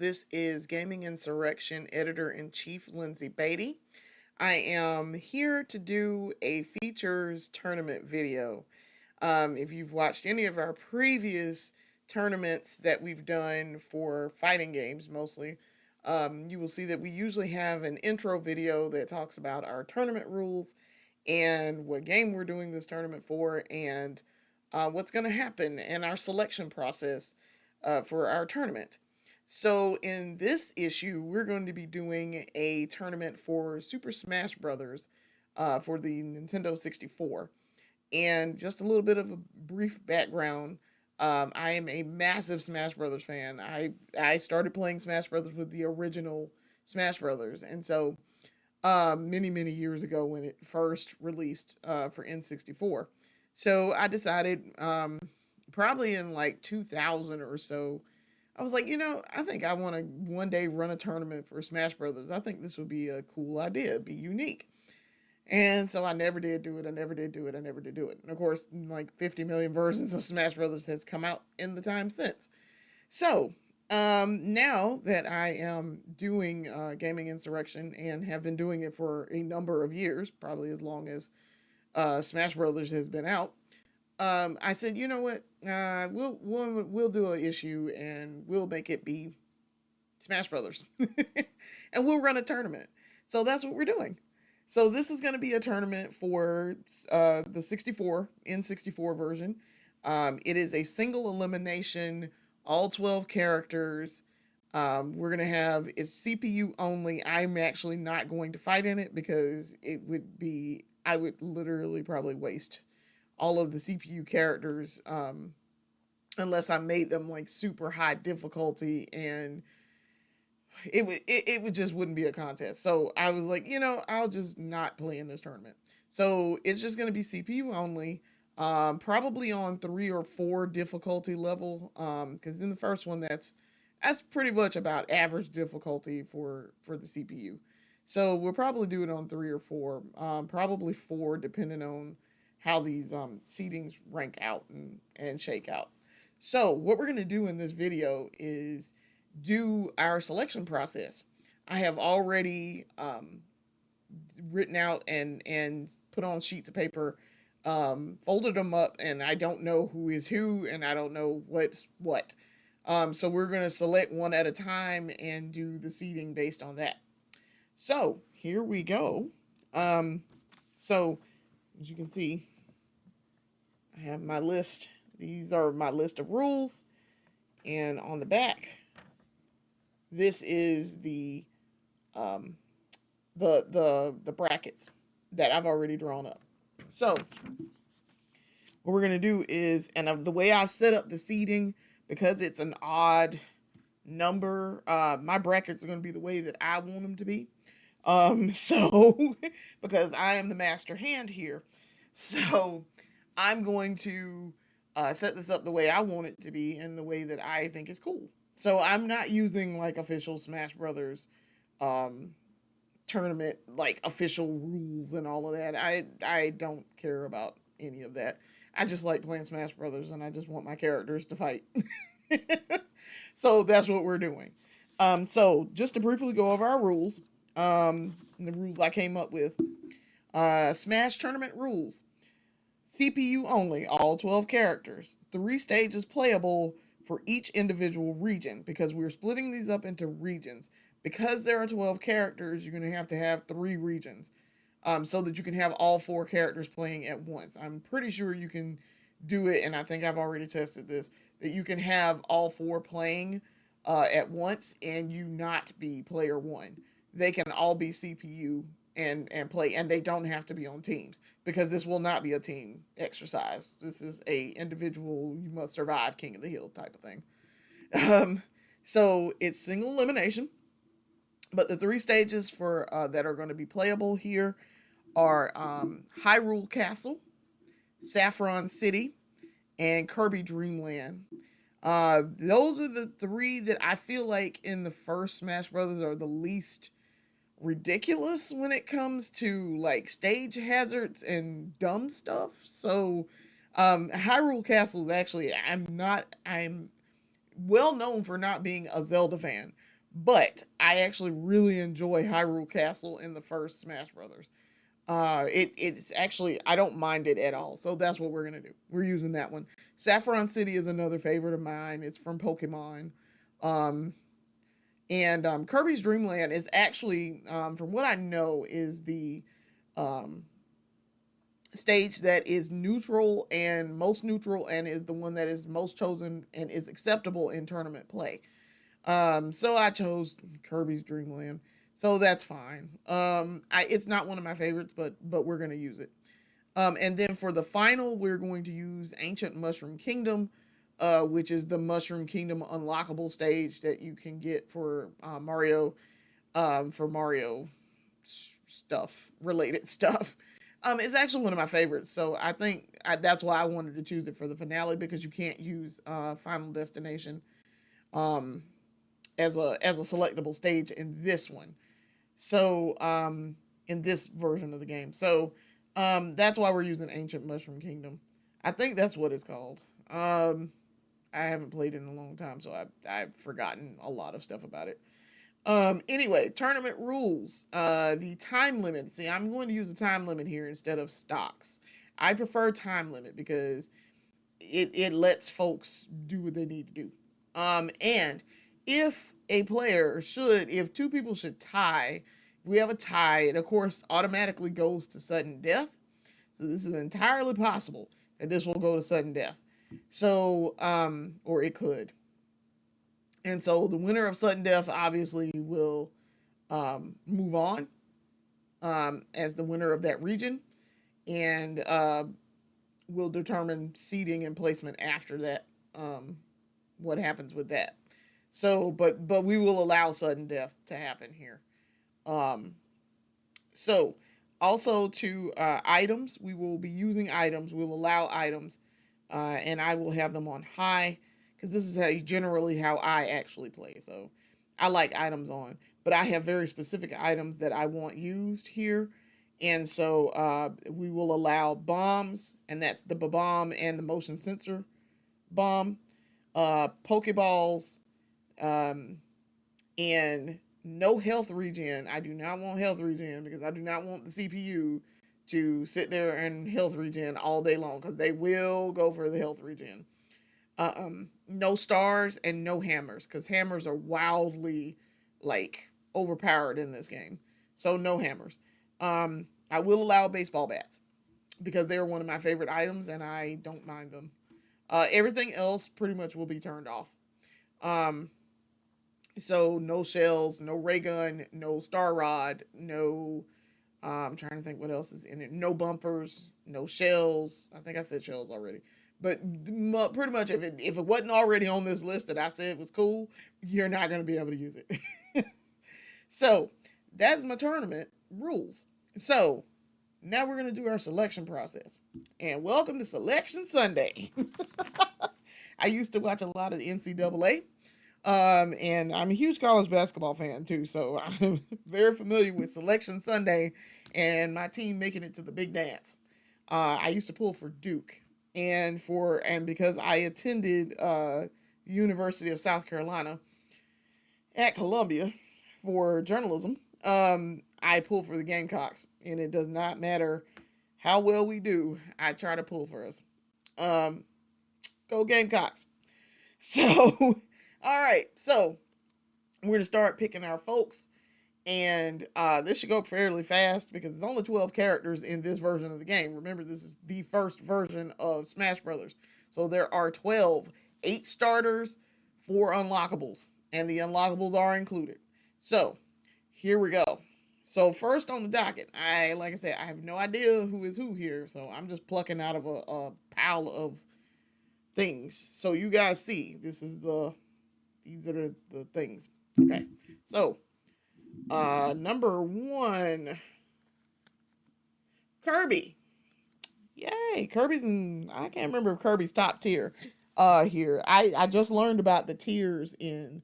This is Gaming Insurrection Editor-in-Chief Lyndsey Beatty. I am here to do a features tournament video. If you've watched any of our previous tournaments that we've done for fighting games mostly, you will see that we usually have an intro video that talks about our tournament rules and what game we're doing this tournament for and what's going to happen and our selection process for our tournament. So in this issue, we're going to be doing a tournament for Super Smash Brothers for the Nintendo 64. And just a little bit of a brief background. I am a massive Smash Brothers fan. I started playing Smash Brothers with the original Smash Brothers, and so many years ago when it first released for N64. So I decided, probably in like 2000 or so, I was like, I think I want to one day run a tournament for Smash Brothers. I think this would be a cool idea, it'd be unique. And so I never did do it. I never did do it. And of course, like 50 million versions of Smash Brothers has come out in the time since. So now that I am doing Gaming Insurrection and have been doing it for a number of years, probably as long as Smash Brothers has been out, I said, you know what? We'll do an issue and we'll make it be Smash Brothers, and we'll run a tournament. So that's what we're doing. So this is going to be a tournament for the 64 N64 version. It is a single elimination, all 12 characters. We're going to have it's CPU only. I'm actually not going to fight in it because I would literally probably waste all of the CPU characters unless I made them like super high difficulty, and it just wouldn't be a contest. So I was like, I'll just not play in this tournament. So it's just going to be CPU only, probably on 3 or 4 difficulty level. Because in the first one, that's pretty much about average difficulty for the CPU. So we'll probably do it on 3 or 4, probably 4, depending on how these seedings rank out and shake out. So what we're going to do in this video is do our selection process. I have already written out and put on sheets of paper, folded them up, and I don't know who is who and I don't know what's what. So we're going to select one at a time and do the seeding based on that. So here we go. So as you can see, I have my list. These are my list of rules, and on the back, this is the brackets that I've already drawn up. So what we're gonna do is, and the way I've set up the seating, because it's an odd number, my brackets are gonna be the way that I want them to be. So because I am the master hand here, so I'm going to set this up the way I want it to be and the way that I think is cool. So I'm not using like official Smash Brothers tournament, like official rules and all of that. I don't care about any of that. I just like playing Smash Brothers and I just want my characters to fight. So that's what we're doing. So just to briefly go over our rules, the rules I came up with. Smash tournament rules. CPU only, all 12 characters. 3 stages playable for each individual region, because we're splitting these up into regions. Because there are 12 characters, you're going to have 3 regions, so that you can have all 4 characters playing at once. I'm pretty sure you can do it, and I think I've already tested this, that you can have all 4 playing at once and you not be player 1. They can all be CPU and play, and they don't have to be on teams, because this will not be a team exercise. This is a individual, you must survive, king of the hill type of thing. So it's single elimination, but the 3 stages for that are going to be playable here are Hyrule Castle, Saffron City, and Kirby Dreamland. Those are the 3 that I feel like in the first Smash Brothers are the least ridiculous when it comes to like stage hazards and dumb stuff. So Hyrule Castle is actually, I'm well known for not being a Zelda fan, But I actually really enjoy Hyrule Castle in the first Smash Brothers. It's actually, I don't mind it at all. So that's what we're gonna do. We're using that one. Saffron City is another favorite of mine. It's from Pokemon. Um, and Kirby's Dream Land is actually, from what I know, is the um, stage that is neutral and is the one that is most chosen and is acceptable in tournament play. So I chose Kirby's Dream Land. So that's fine. It's not one of my favorites, but we're gonna use it. And then for the final, we're going to use Ancient Mushroom Kingdom, which is the Mushroom Kingdom unlockable stage that you can get for Mario stuff, related stuff. It's actually one of my favorites, so that's why I wanted to choose it for the finale, because you can't use Final Destination um, as a selectable stage in this one. So in this version of the game, so that's why we're using Ancient Mushroom Kingdom. I think that's what it's called. I haven't played it in a long time, so I've forgotten a lot of stuff about it. Anyway, tournament rules. The time limit. See, I'm going to use a time limit here instead of stocks. I prefer time limit because it lets folks do what they need to do. And if two people should tie, if we have a tie, it of course automatically goes to sudden death. So this is entirely possible that this will go to sudden death. So, or it could. And so the winner of sudden death obviously will move on as the winner of that region, and will determine seeding and placement after that. What happens with that? So, but we will allow sudden death to happen here. Um, so also to items, we will be using items. We'll allow items, and I will have them on high because this is how I actually play. So I like items on, but I have very specific items that I want used here. And so we will allow bombs, and that's the bomb and the motion sensor bomb, Pokeballs, um, and no health regen. I do not want health regen because I do not want the CPU to sit there and health regen all day long because they will go for the health regen. No stars and no hammers because hammers are wildly like overpowered in this game. So no hammers. I will allow baseball bats because they're one of my favorite items and I don't mind them. Everything else pretty much will be turned off. Um, so no shells, no ray gun, no star rod, no. I'm trying to think what else is in it. No bumpers, no shells. I think I said shells already. But pretty much, if it wasn't already on this list that I said was cool, you're not going to be able to use it. So that's my tournament rules. So now we're going to do our selection process. And welcome to Selection Sunday. I used to watch a lot of the NCAA. And I'm a huge college basketball fan too, so I'm very familiar with Selection Sunday and my team making it to the big dance. I used to pull for Duke, and because I attended the University of South Carolina at Columbia for journalism, I pull for the Gamecocks, and it does not matter how well we do. I try to pull for us. Um, Go Gamecocks. So. All right, so we're going to start picking our folks, and this should go fairly fast because there's only 12 characters in this version of the game. Remember, this is the first version of Smash Brothers, so there are 12, 8 starters, 4 unlockables, and the unlockables are included. So here we go. So first on the docket, like I said, I have no idea who is who here, so I'm just plucking out of a pile of things. So you guys see, these are the things. Okay. So, number 1, Kirby. Yay. I can't remember if Kirby's top tier here. I just learned about the tiers in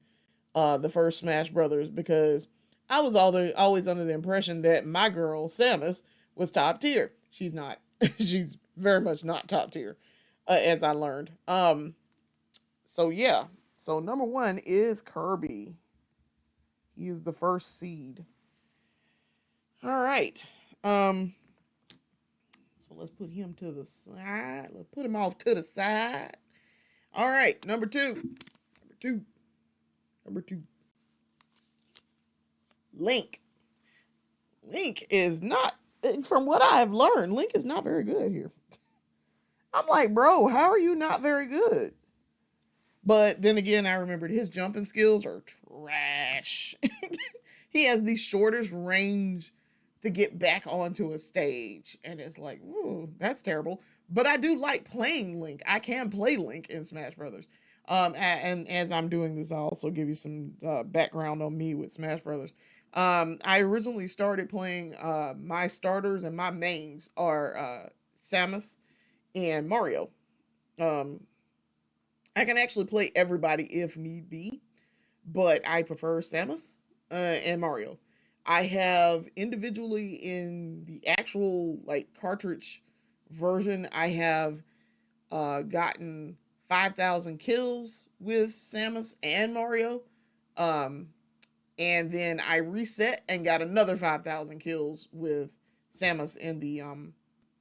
the first Smash Brothers because I was always under the impression that my girl, Samus, was top tier. She's not. She's very much not top tier, as I learned. So yeah. So number 1 is Kirby. He is the first seed. All right. So let's put him to the side. Let's put him off to the side. All right, number two. Number two. Link. Link is not, from what I have learned, Link is not very good here. I'm like, bro, how are you not very good? But then again, I remembered his jumping skills are trash. He has the shortest range to get back onto a stage. And it's like, ooh, that's terrible. But I do like playing Link. I can play Link in Smash Brothers. And as I'm doing this, I'll also give you some background on me with Smash Brothers. I originally started playing, my starters and my mains are Samus and Mario. I can actually play everybody if need be, but I prefer Samus and Mario. I have individually in the actual like cartridge version, I have gotten 5,000 kills with Samus and Mario. And then I reset and got another 5,000 kills with Samus in the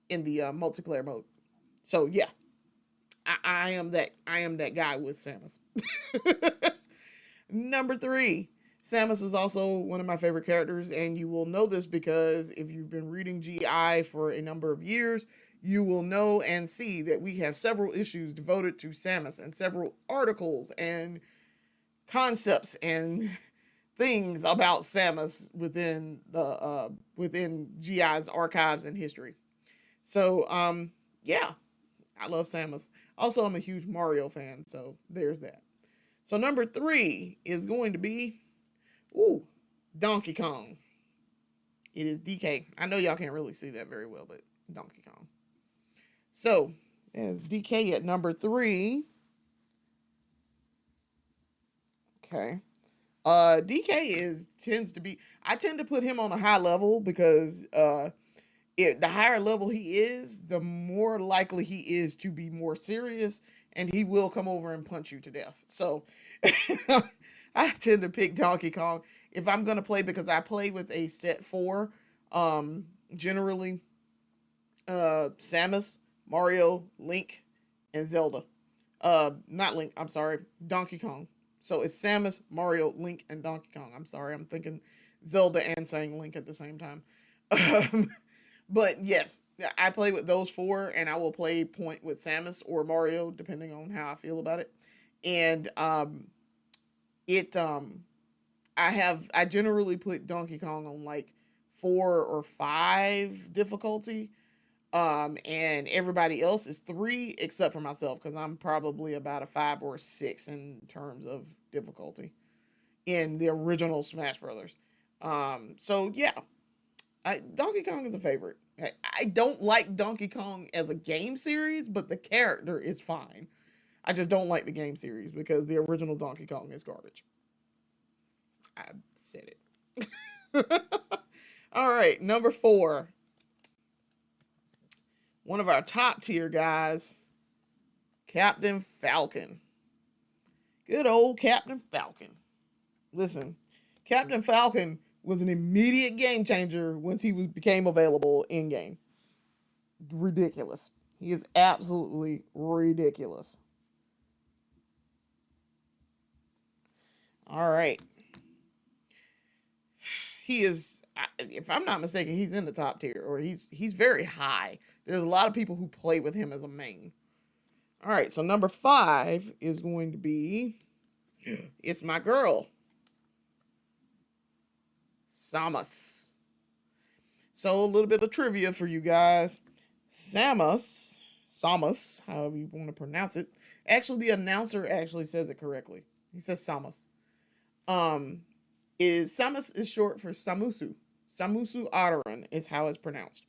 multiplayer mode. So yeah, I am that guy with Samus. Number 3, Samus is also one of my favorite characters, and you will know this because if you've been reading GI for a number of years, you will know and see that we have several issues devoted to Samus and several articles and concepts and things about Samus within the within GI's archives and history. So yeah, I love Samus. Also, I'm a huge Mario fan, so there's that. So number 3 is going to be, Donkey Kong. It is DK. I know y'all can't really see that very well, but Donkey Kong. So, there's DK at number 3. Okay. DK tends to be, I tend to put him on a high level because the higher level he is, the more likely he is to be more serious, and he will come over and punch you to death. So I tend to pick Donkey Kong if I'm going to play, because I play with a set 4, generally Samus, Mario, Link, and Zelda. Not Link, I'm sorry, Donkey Kong. So it's Samus, Mario, Link, and Donkey Kong. I'm sorry, I'm thinking Zelda and saying Link at the same time. But yes, I play with those 4, and I will play point with Samus or Mario, depending on how I feel about it. And I generally put Donkey Kong on like 4 or 5 difficulty. And everybody else is 3 except for myself, because I'm probably about a 5 or a 6 in terms of difficulty in the original Smash Brothers. So yeah, Donkey Kong is a favorite. I don't like Donkey Kong as a game series, but the character is fine. I just don't like the game series because the original Donkey Kong is garbage. I said it. All right, number 4. One of our top tier guys, Captain Falcon. Good old Captain Falcon. Listen, Captain Falcon was an immediate game changer once he became available in game. Ridiculous. He is absolutely ridiculous. All right. He is, if I'm not mistaken, he's in the top tier, or he's very high. There's a lot of people who play with him as a main. All right, so number 5 is going to be, it's my girl, Samus. So a little bit of trivia for you guys. Samus, however you want to pronounce it. Actually, the announcer actually says it correctly. He says Samus. Samus is short for Samusu. Samusu Aran is how it's pronounced.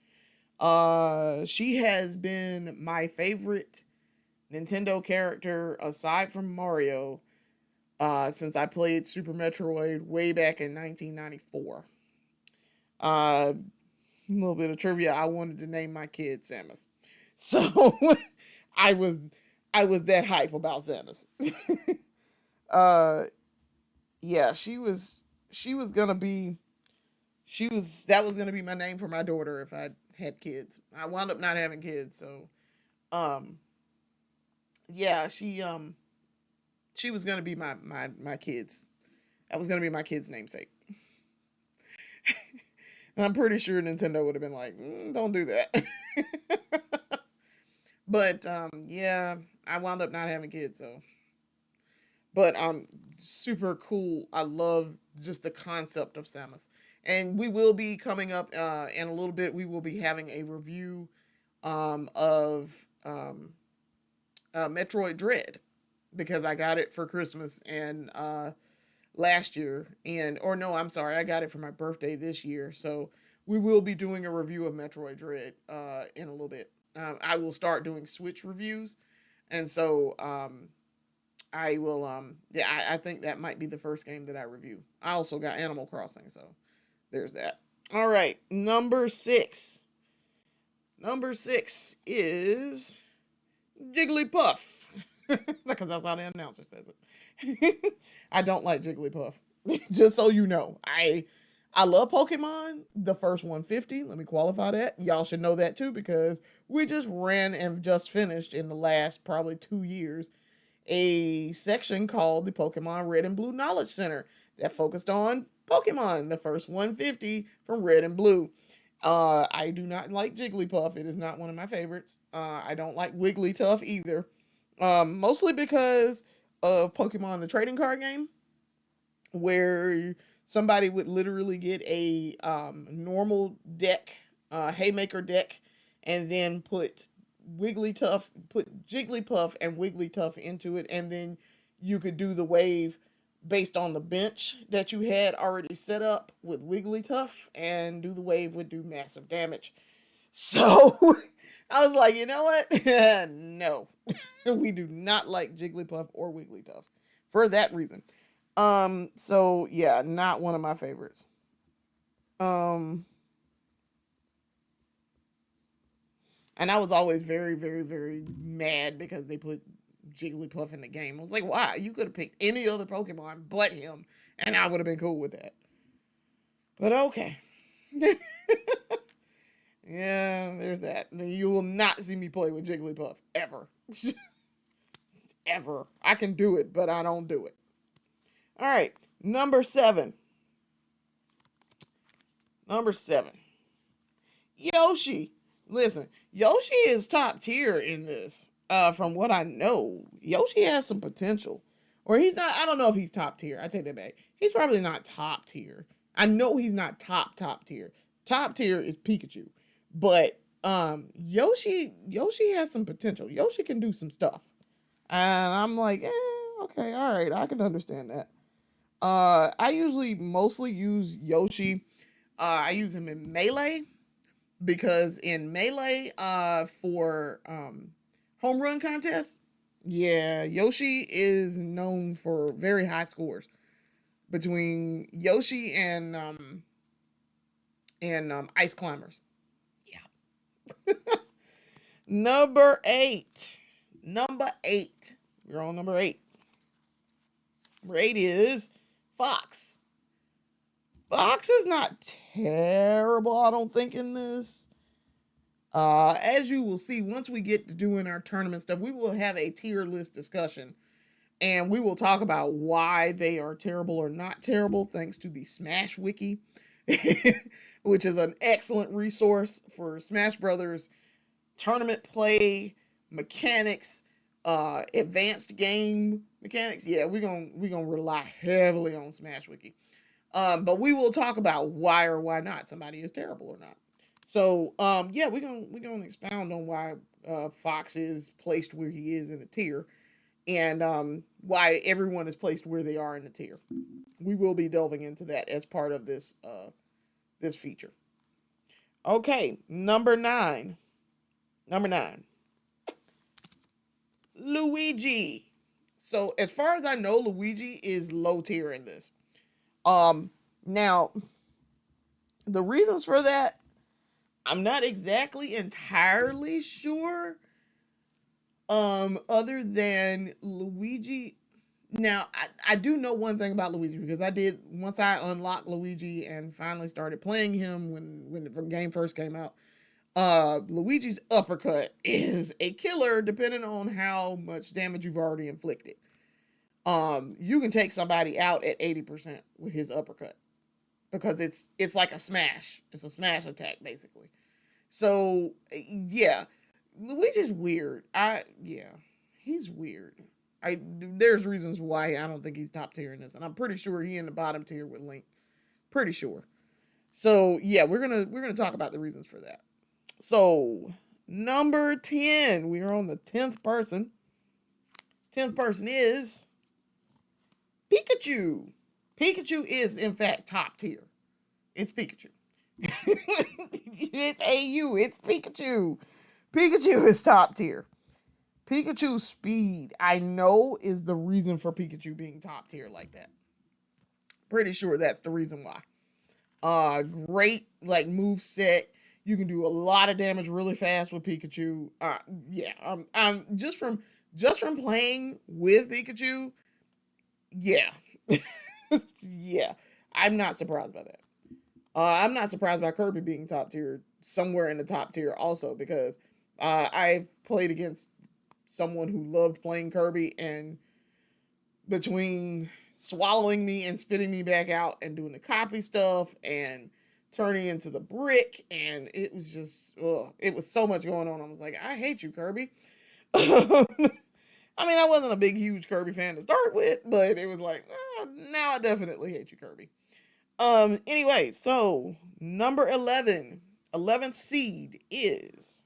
She has been my favorite Nintendo character aside from Mario since I played Super Metroid way back in 1994. A little bit of trivia: I wanted to name my kid Samus, so I was that hype about Samus. Yeah, she was she was gonna be that was gonna be my name for my daughter if I had kids. I wound up not having kids, so um yeah, she was gonna be my kids. That was gonna be my kid's namesake. And I'm pretty sure Nintendo would have been like, don't do that. But yeah, I wound up not having kids, so but super cool. I love just the concept of Samus. And we will be coming up in a little bit. We will be having a review of Metroid Dread because I got it for Christmas and last year, and or no, I'm sorry, I got it for my birthday this year. So we will be doing a review of Metroid Dread in a little bit. I will start doing Switch reviews, and so I will yeah, I think that might be the first game that I review. I also got Animal Crossing, so there's that. All right, number 6. Number 6 is Jigglypuff. Because that's how the announcer says it. I don't like Jigglypuff. Just so you know. I love Pokemon, the first 150. Let me qualify that. Y'all should know that too because we just ran and just finished in the last probably 2 years a section called the Pokemon Red and Blue Knowledge Center that focused on Pokemon, the first 150 from Red and Blue. I do not like Jigglypuff. It is not one of my favorites. I don't like Wigglytuff either. Mostly because of Pokemon the trading card game, where somebody would literally get a normal deck, Haymaker deck, and then put Jigglypuff and Wigglytuff into it, and then you could do the wave based on the bench that you had already set up with Wigglytuff, and do the wave would do massive damage. So I was like, you know what? No, we do not like Jigglypuff or Wigglytuff for that reason. So yeah, not one of my favorites. Um, and I was always very, very, very mad because they put Jigglypuff in the game. I was like, why? You could have picked any other Pokemon but him, and I would have been cool with that. But okay. Yeah, there's that. You will not see me play with Jigglypuff ever. Ever. I can do it, but I don't do it. All right, number 7. Number 7. Yoshi. Listen, Yoshi is top tier in this. From what I know, Yoshi has some potential. Or he's not, I don't know if he's top tier. I take that back. He's probably not top tier. I know he's not top tier. Top tier is Pikachu. But Yoshi has some potential. Yoshi can do some stuff. And I'm like, okay, all right, I can understand that. I usually mostly use Yoshi. I use him in Melee because in Melee, for home run contests, yeah, Yoshi is known for very high scores between Yoshi and ice climbers. Yeah. Number 8. Number 8. We're on number 8. Number 8 is Fox. Fox is not terrible, I don't think, in this. As you will see, once we get to doing our tournament stuff, we will have a tier list discussion. And we will talk about why they are terrible or not terrible, thanks to the Smash Wiki, which is an excellent resource for Smash Brothers tournament play, mechanics, advanced game mechanics. Yeah, we're gonna rely heavily on Smash Wiki. But we will talk about why or why not somebody is terrible or not. So yeah, we're gonna expound on why Fox is placed where he is in the tier, and why everyone is placed where they are in the tier. We will be delving into that as part of this this feature. Okay, number 9. Number 9. Luigi. So as far as I know, Luigi is low tier in this. Now, the reasons for that, I'm not exactly entirely sure. Other than Luigi, Now, I do know one thing about Luigi, because I did, once I unlocked Luigi and finally started playing him when the game first came out, Luigi's uppercut is a killer depending on how much damage you've already inflicted. You can take somebody out at 80% with his uppercut, because it's like a smash. It's a smash attack basically. So yeah, Luigi's weird. He's weird. There's reasons why I don't think he's top tier in this, and I'm pretty sure he in the bottom tier with Link. Pretty sure. So yeah, we're gonna talk about the reasons for that. So number 10, we are on the 10th person. 10th person is Pikachu. Pikachu is in fact top tier. It's Pikachu. It's AU. It's Pikachu. Pikachu is top tier. Pikachu's speed, I know, is the reason for Pikachu being top tier like that. Pretty sure that's the reason why. Great like move set. You can do a lot of damage really fast with Pikachu. Yeah. I'm just from playing with Pikachu. Yeah. Yeah. I'm not surprised by that. I'm not surprised by Kirby being top tier, somewhere in the top tier also, because I've played against someone who loved playing Kirby, and between swallowing me and spitting me back out and doing the copy stuff and turning into the brick, and it was just, it was so much going on. I was like, I hate you, Kirby. I mean, I wasn't a big, huge Kirby fan to start with, but it was like, now I definitely hate you, Kirby. Anyway, so number 11, 11th seed is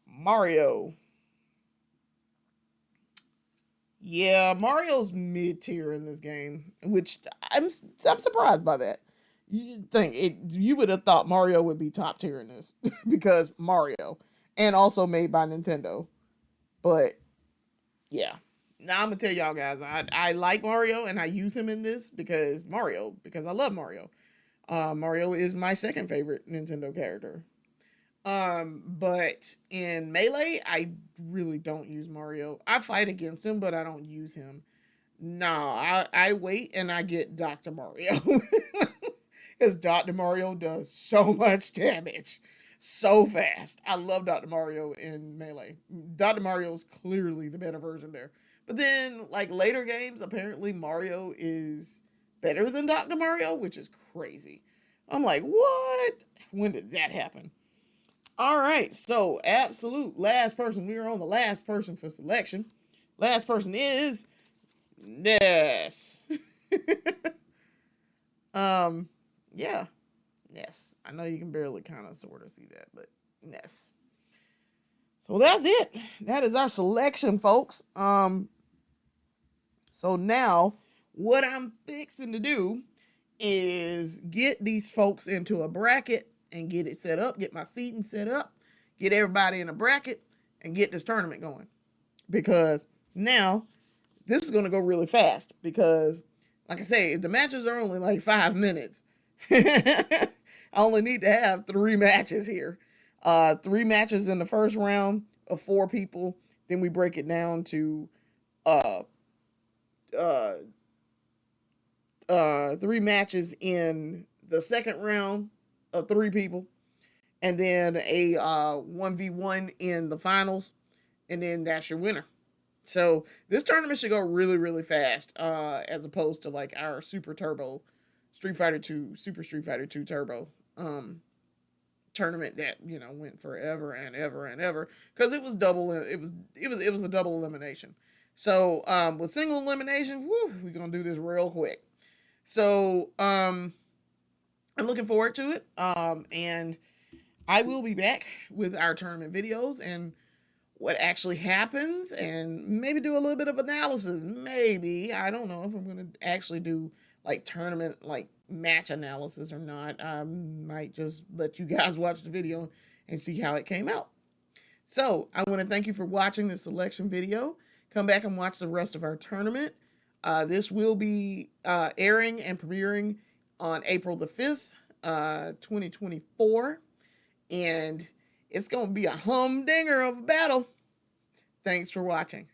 Mario. Yeah, Mario's mid tier in this game, which I'm surprised by that. You would have thought Mario would be top tier in this because Mario, and also made by Nintendo. But yeah, now I'm gonna tell y'all guys, I like Mario and I use him in this because I love Mario. Mario is my second favorite Nintendo character. But in Melee, I really don't use Mario. I fight against him, but I don't use him. No, I wait and I get Dr. Mario. Because Dr. Mario does so much damage so fast. I love Dr. Mario in Melee. Dr. Mario is clearly the better version there. But then, like later games, apparently Mario is better than Dr. Mario, which is crazy. I'm like, what? When did that happen? All right, so absolute last person. We are on the last person for selection. Last person is Ness. Yeah, Ness. I know you can barely kind of sort of see that, but Ness. So that's it. That is our selection, folks. So now what I'm fixing to do is get these folks into a bracket and get it set up, get my seating set up, get everybody in a bracket, and get this tournament going. Because now this is going to go really fast. Because, like I say, if the matches are only like 5 minutes, I only need to have 3 matches here. 3 matches in the first round of 4 people. Then we break it down to 3 matches in the second round of 3 people, and then a 1v1 in the finals, and then that's your winner. So this tournament should go really, really fast, as opposed to like our Super Turbo Street Fighter 2, Super Street Fighter 2 Turbo tournament that went forever and ever and ever, because it was a double elimination. So with single elimination, we're gonna do this real quick. So I'm looking forward to it. And I will be back with our tournament videos and what actually happens, and maybe do a little bit of analysis. Maybe, I don't know if I'm going to actually do like tournament, like match analysis or not. I might just let you guys watch the video and see how it came out. So I want to thank you for watching this selection video. Come back and watch the rest of our tournament. This will be airing and premiering on April the 5th, 2024. And it's going to be a humdinger of a battle. Thanks for watching.